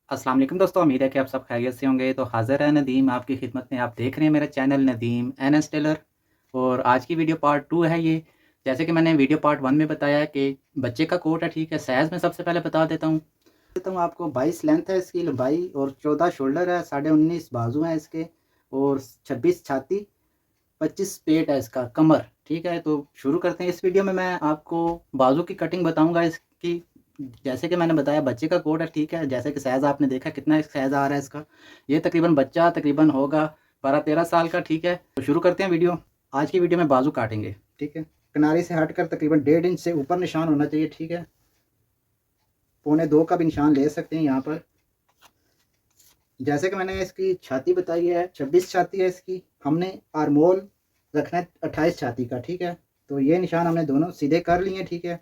अस्सलाम वालेकुम दोस्तों, उम्मीद है कि आप सब खैरियत से होंगे। तो हाज़िर है नदीम आपकी खिदमत में। आप देख रहे हैं मेरा चैनल नदीम एनएस टेलर और आज की वीडियो पार्ट 2 है ये। जैसे कि मैंने वीडियो पार्ट 1 में बताया कि बच्चे का कोट है, ठीक है। साइज़ में सबसे पहले बता देता हूँ आपको। 22 लेंथ है इसकी लंबाई और 14 शोल्डर है, 19.5 बाजू हैं इसके और 26 छाती, 25 पेट है इसका कमर, ठीक है। तो शुरू करते हैं। इस वीडियो में मैं आपको बाजू की कटिंग बताऊंगा इसकी। जैसे कि मैंने बताया बच्चे का कोट है, ठीक है। जैसे कि साइज़ आपने देखा कितना साइज़ आ रहा है इसका। ये तकरीबन बच्चा तकरीबन होगा 12-13 साल का, ठीक है। तो शुरू करते हैं वीडियो। आज की वीडियो में बाजू काटेंगे, ठीक है। किनारे से हटकर तकरीबन 1.5 इंच से ऊपर निशान होना चाहिए, ठीक है। 1.25 का भी निशान ले सकते हैं यहाँ पर। जैसे कि मैंने इसकी छाती बताई है, 26 छाती है इसकी। हमने आर्मोल रखना है 28 छाती का, ठीक है। तो ये निशान हमने दोनों सीधे कर लिए, ठीक है।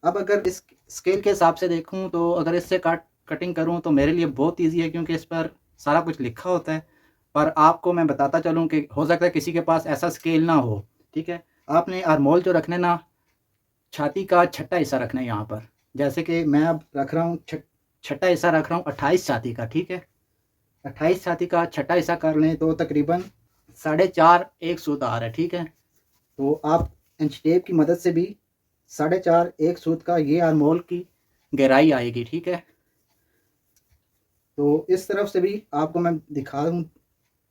अब अगर इस स्केल के हिसाब से देखूं तो अगर इससे कटिंग करूं तो मेरे लिए बहुत ईजी है, क्योंकि इस पर सारा कुछ लिखा होता है। पर आपको मैं बताता चलूं कि हो सकता है किसी के पास ऐसा स्केल ना हो, ठीक है। आपने आर्मोल जो रखना है ना, छाती का छठा हिस्सा रखना है यहाँ पर। जैसे कि मैं अब रख रहा हूँ छठा हिस्सा रख रहा हूँ 28 छाती का, ठीक है। 28 छाती का छठा हिस्सा कर लें तो तकरीबन 4.5 एक सूत आ रहा है, ठीक है। तो आप इंच टेप की मदद से भी 4.5 एक सूत का ये आर्मोल की गहराई आएगी, ठीक है। तो इस तरफ से भी आपको मैं दिखा दूँ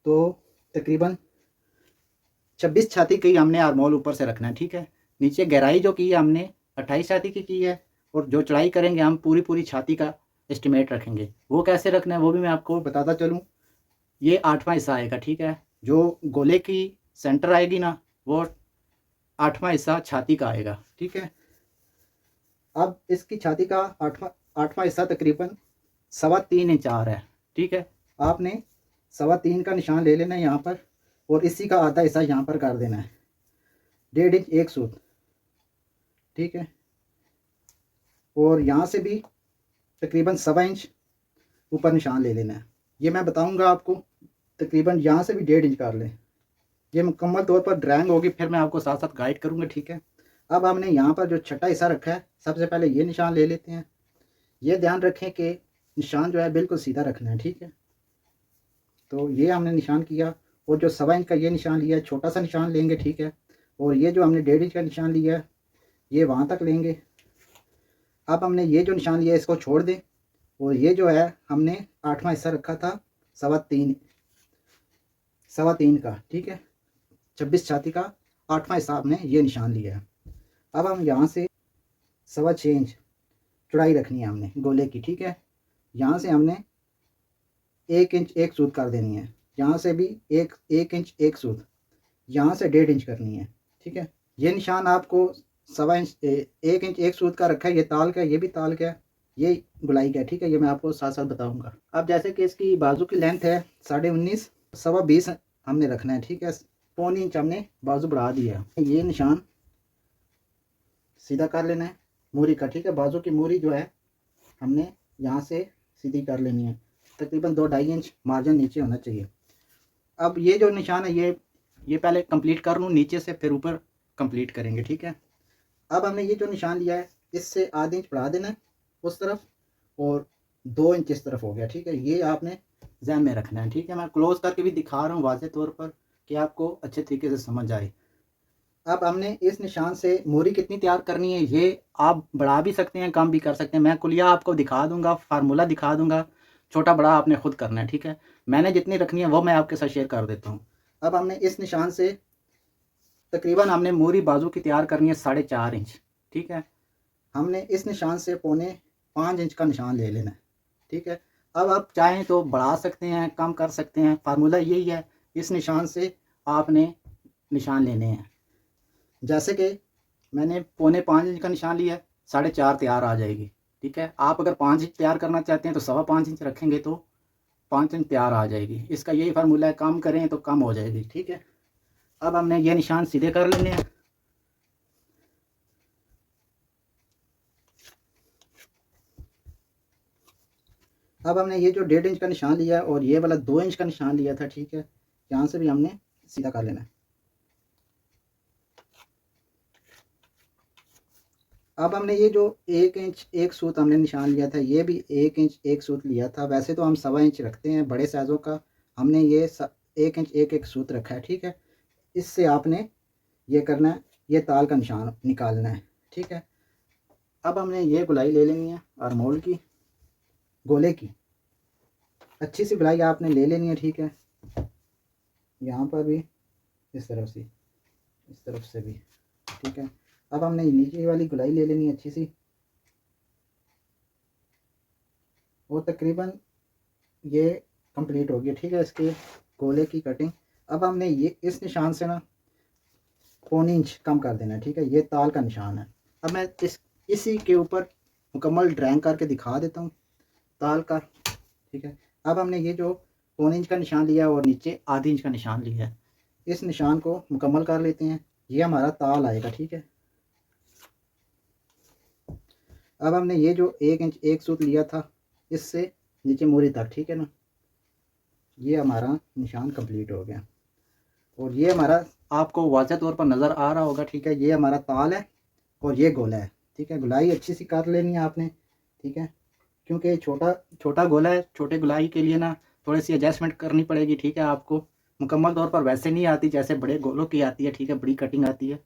तो तकरीबन 26 छाती की हमने आर्मोल ऊपर से रखना है, ठीक है। नीचे गहराई जो की है हमने 28 छाती की है और जो चढ़ाई करेंगे हम पूरी छाती का एस्टिमेट रखेंगे। वो कैसे रखना है वो भी मैं आपको बताता चलूँ। ये 8वां हिस्सा आएगा, ठीक है। जो गोले की सेंटर आएगी ना, वो 8वां हिस्सा छाती का आएगा, ठीक है। अब इसकी छाती का आठवां हिस्सा तकरीबन 3.25 इंच आ रहा है, ठीक है। आपने 3.25 का निशान ले लेना है यहाँ पर और इसी का आधा हिस्सा यहाँ पर कर देना है। 1.5 इंच एक सूत, ठीक है। और यहाँ से भी तकरीबन 1.25 इंच ऊपर निशान ले लेना है। ये मैं बताऊँगा आपको। तकरीबन यहाँ से भी 1.5 इंच कर लें। ये मुकम्मल तौर पर ड्राइंग होगी, फिर मैं आपको साथ साथ गाइड करूँगा, ठीक है। अब हमने यहाँ पर जो छठा हिस्सा रखा है, सबसे पहले ये निशान ले लेते हैं। ये ध्यान रखें कि निशान जो है बिल्कुल सीधा रखना है, ठीक है। तो ये हमने निशान किया और जो 1.25 इंच का ये निशान लिया है, छोटा सा निशान लेंगे, ठीक है। और ये जो हमने 1.5 इंच का निशान लिया है, ये वहाँ तक लेंगे। अब हमने ये जो निशान लिया है इसको छोड़ दें और ये जो है हमने 8वां हिस्सा रखा था 3.25 का, ठीक है। 26 छाती का 8वां हिस्सा हमने ये निशान लिया है। अब हम यहाँ से 6.25 इंच चौड़ाई रखनी है हमने गोले की, ठीक है। यहाँ से हमने 1 इंच एक सूत कर देनी है। यहाँ से भी एक इंच एक सूत। यहाँ से 1.5 इंच करनी है, ठीक है। ये निशान आपको 1.25 इंच 1 इंच एक सूत का रखा है। ये ताल का है, ये भी ताल का है, ये गुलाई का है, ठीक है। ये मैं आपको साथ साथ बताऊंगा। अब जैसे कि इसकी बाजू की लेंथ है 19.5, 20.25 हमने रखना है, ठीक है। 1.25 इंच हमने बाजू बढ़ा दिया है। ये निशान सीधा कर लेना है मूरी का, ठीक है। बाजू की मूरी जो है हमने यहाँ से सीधी कर लेनी है। तकरीबन 2-2.5 इंच मार्जिन नीचे होना चाहिए। अब ये जो निशान है ये पहले कंप्लीट कर लूँ नीचे से, फिर ऊपर कंप्लीट करेंगे, ठीक है। अब हमने ये जो निशान लिया है इससे आधे इंच बढ़ा देना है उस तरफ और 2 इंच इस तरफ हो गया, ठीक है। ये आपने ध्यान में रखना है, ठीक है। मैं क्लोज करके भी दिखा रहा हूँ वाज़ेह तौर पर कि आपको अच्छे तरीके से समझ आए। अब हमने इस निशान से मोरी कितनी तैयार करनी है ये आप बढ़ा भी सकते हैं, कम भी कर सकते हैं। मैं कुलिया आपको दिखा दूंगा, फार्मूला दिखा दूंगा। छोटा बड़ा आपने खुद करना है, ठीक है। मैंने जितनी रखनी है वो मैं आपके साथ शेयर कर देता हूँ। अब हमने इस निशान से तकरीबन हमने मोरी बाजू की तैयार करनी है 4.5 इंच, ठीक है। हमने इस निशान से 4.25 इंच का निशान ले लेना है, ठीक है। अब आप चाहें तो बढ़ा सकते हैं, कम कर सकते हैं। फार्मूला यही है, इस निशान से आपने निशान लेने हैं। जैसे कि मैंने 4.25 इंच का निशान लिया है, 4.5 तैयार आ जाएगी, ठीक है। आप अगर 5 इंच तैयार करना चाहते हैं तो 5.25 इंच रखेंगे तो 5 इंच तैयार आ जाएगी। इसका यही फार्मूला है, कम करें तो कम हो जाएगी, ठीक है। अब हमने ये निशान सीधे कर लेने हैं। अब हमने ये जो 1.5 इंच का निशान लिया और ये वाला 2 इंच का निशान लिया था, ठीक है। यहाँ से भी हमने सीधा कर लेना है। अब हमने ये जो 1 इंच 1 सूत हमने निशान लिया था, ये भी 1 इंच 1 सूत लिया था। वैसे तो हम 1.25 इंच रखते हैं बड़े साइज़ों का, हमने ये 1 इंच 1 सूत रखा है, ठीक है। इससे आपने ये करना है, ये ताल का निशान निकालना है, ठीक है। अब हमने ये गुलाई ले लेनी है आर्मोल की, गोले की अच्छी सी गुलाई आपने ले लेनी है, ठीक है। यहाँ पर भी इस तरफ से, इस तरफ से भी, ठीक है। अब हमने नीचे वाली गुलाई ले लेनी है अच्छी सी, और तकरीबन ये कंप्लीट हो गया, ठीक है, इसके गोले की कटिंग। अब हमने ये इस निशान से ना 1.25 इंच कम कर देना है, ठीक है। ये ताल का निशान है। अब मैं इसी के ऊपर मुकम्मल ड्राइंग करके दिखा देता हूँ ताल का, ठीक है। अब हमने ये जो 1.25 इंच का निशान लिया और नीचे आधी इंच का निशान लिया है, इस निशान को मुकम्मल कर लेते हैं। ये हमारा ताल आएगा, ठीक है। अब हमने ये जो 1 इंच 1 सूत लिया था, इससे नीचे मूरी तक, ठीक है ना, ये हमारा निशान कंप्लीट हो गया। और ये हमारा आपको वाज़ह तौर पर नज़र आ रहा होगा, ठीक है। ये हमारा ताल है और ये गोला है, ठीक है। गुलाई अच्छी सी कर लेनी है आपने, ठीक है, क्योंकि छोटा गोला है। छोटे गुलाई के लिए ना थोड़ी सी एडजस्टमेंट करनी पड़ेगी, ठीक है। आपको मुकम्मल तौर पर वैसे नहीं आती जैसे बड़े गोलों की आती है, ठीक है, बड़ी कटिंग आती है।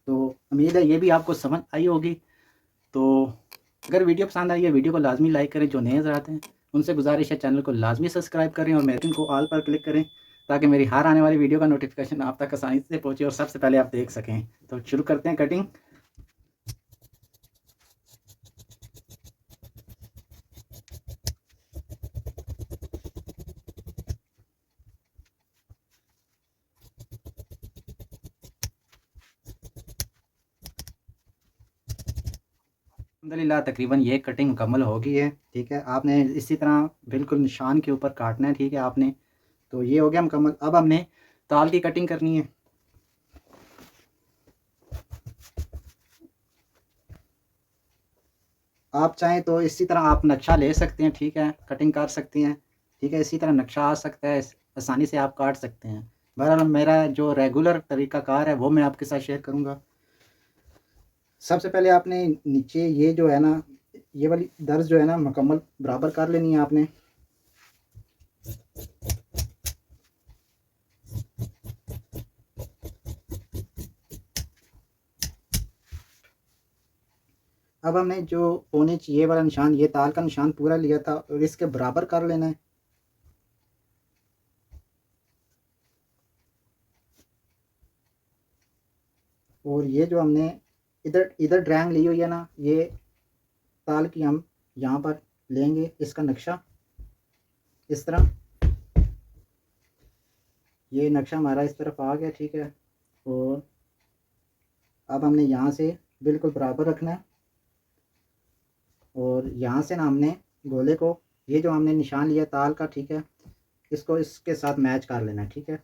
तो उम्मीद है ये भी आपको समझ आई होगी। तो अगर वीडियो पसंद आई है, वीडियो को लाजमी लाइक करें। जो नए नज़र आते हैं उनसे गुजारिश है चैनल को लाजमी सब्सक्राइब करें और बेल को ऑल पर क्लिक करें, ताकि मेरी हर आने वाली वीडियो का नोटिफिकेशन आप तक आसानी से पहुँचे और सबसे पहले आप देख सकें। तो शुरू करते हैं कटिंग। अल्हम्दुलिल्लाह तकरीबन ये कटिंग मुकम्मल हो गई है, ठीक है। आपने इसी तरह बिल्कुल निशान के ऊपर काटना है, ठीक है आपने। तो ये हो गया मुकम्मल। अब हमने ताल की कटिंग करनी है। आप चाहें तो इसी तरह आप नक्शा ले सकते हैं, ठीक है, कटिंग कर सकते हैं, ठीक है। इसी तरह नक्शा आ सकता है, आसानी से आप काट सकते हैं। बहरहाल मेरा जो रेगुलर तरीक़ाकार है वो मैं आपके साथ शेयर करूँगा। सबसे पहले आपने नीचे ये जो है ना, ये वाली दर्ज जो है ना मुकम्मल बराबर कर लेनी है आपने। अब हमने जो 1.25 इंच ये वाला निशान, ये ताल का निशान पूरा लिया था और इसके बराबर कर लेना है। और ये जो हमने इधर इधर ड्राइंग ली हुई है ना, ये ताल की हम यहाँ पर लेंगे इसका नक्शा इस तरह। ये नक्शा हमारा इस तरफ आ गया, ठीक है। और अब हमने यहाँ से बिल्कुल बराबर रखना है और यहाँ से ना हमने गोले को, ये जो हमने निशान लिया ताल का, ठीक है, इसको इसके साथ मैच कर लेना है, ठीक है।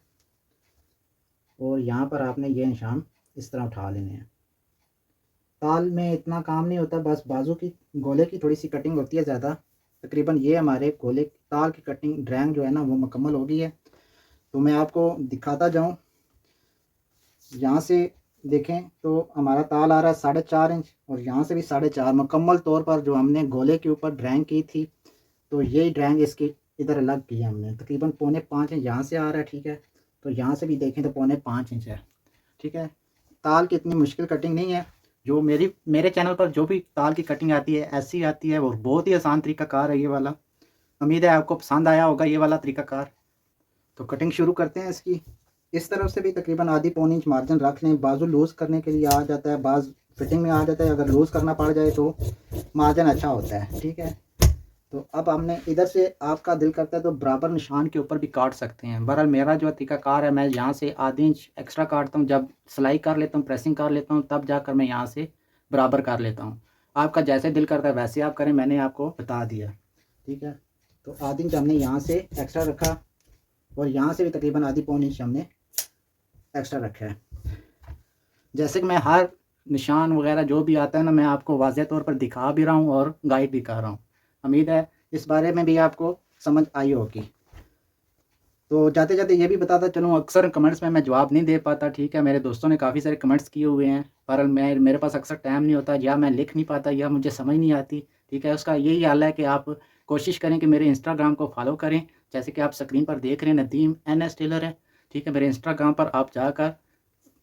और यहाँ पर आपने ये निशान इस तरह उठा लेने हैं। ताल में इतना काम नहीं होता, बस बाजू की गोले की थोड़ी सी कटिंग होती है ज़्यादा। तकरीबन ये हमारे गोले ताल की कटिंग ड्राइंग जो है ना वो मुकम्मल हो गई है। तो मैं आपको दिखाता जाऊँ, यहाँ से देखें तो हमारा ताल आ रहा है 4.5 इंच और यहाँ से भी 4.5 मुकम्मल तौर पर जो हमने गोले के ऊपर ड्राइंग की थी, तो यही ड्राइंग इसकी इधर अलग की है हमने। तकरीबन 4.25 इंच यहाँ से आ रहा है, ठीक है। तो यहाँ से भी देखें तो 4.25 इंच है, ठीक है। ताल की इतनी मुश्किल कटिंग नहीं है। जो मेरे चैनल पर जो भी ताल की कटिंग आती है ऐसी आती है, और बहुत ही आसान तरीक़ाकार है ये वाला। उम्मीद है आपको पसंद आया होगा ये वाला तरीक़ाकार। तो कटिंग शुरू करते हैं इसकी। इस तरफ से भी तकरीबन आधी 1.25 इंच मार्जिन रख लें। बाजू लूज़ करने के लिए आ जाता है, बाज फिटिंग में आ जाता है। अगर लूज़ करना पड़ जाए तो मार्जिन अच्छा होता है, ठीक है। तो अब हमने इधर से, आपका दिल करता है तो बराबर निशान के ऊपर भी काट सकते हैं। बहरहाल मेरा जो तरीक़ाकार है, मैं यहाँ से आधी इंच एक्स्ट्रा काटता हूँ। जब सिलाई कर लेता हूँ, प्रेसिंग कर लेता हूँ, तब जाकर मैं यहाँ से बराबर कर लेता हूँ। आपका जैसे दिल करता है वैसे आप करें, मैंने आपको बता दिया, ठीक है। तो आधी इंच हमने यहाँ से एक्स्ट्रा रखा और यहाँ से भी तकरीबन आधी 1.25 इंच हमने एक्स्ट्रा रखा है। जैसे कि मैं हर निशान वगैरह जो भी आता है ना, मैं आपको वाज़ेह तौर पर दिखा भी रहा हूँ और गाइड भी कर रहा हूँ। उम्मीद है इस बारे में भी आपको समझ आई होगी। तो जाते जाते ये भी बताता चलूँ, अक्सर कमेंट्स में मैं जवाब नहीं दे पाता, ठीक है। मेरे दोस्तों ने काफ़ी सारे कमेंट्स किए हुए हैं, पर मेरे पास अक्सर टाइम नहीं होता, या मैं लिख नहीं पाता या मुझे समझ नहीं आती, ठीक है। उसका यही हल है कि आप कोशिश करें कि मेरे इंस्टाग्राम को फॉलो करें, जैसे कि आप स्क्रीन पर देख रहे हैं, नदीम NS टेलर है, ठीक है। मेरे इंस्टाग्राम पर आप जाकर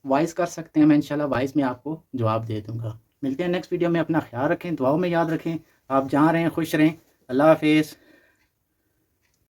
वॉइस कर सकते हैं, मैं इंशाल्लाह वॉइस में आपको जवाब दे दूँगा। मिलते हैं नेक्स्ट वीडियो में, अपना ख्याल रखें, दुआओं में याद रखें। आप जहाँ रहें खुश रहें। अल्लाह हाफिज़।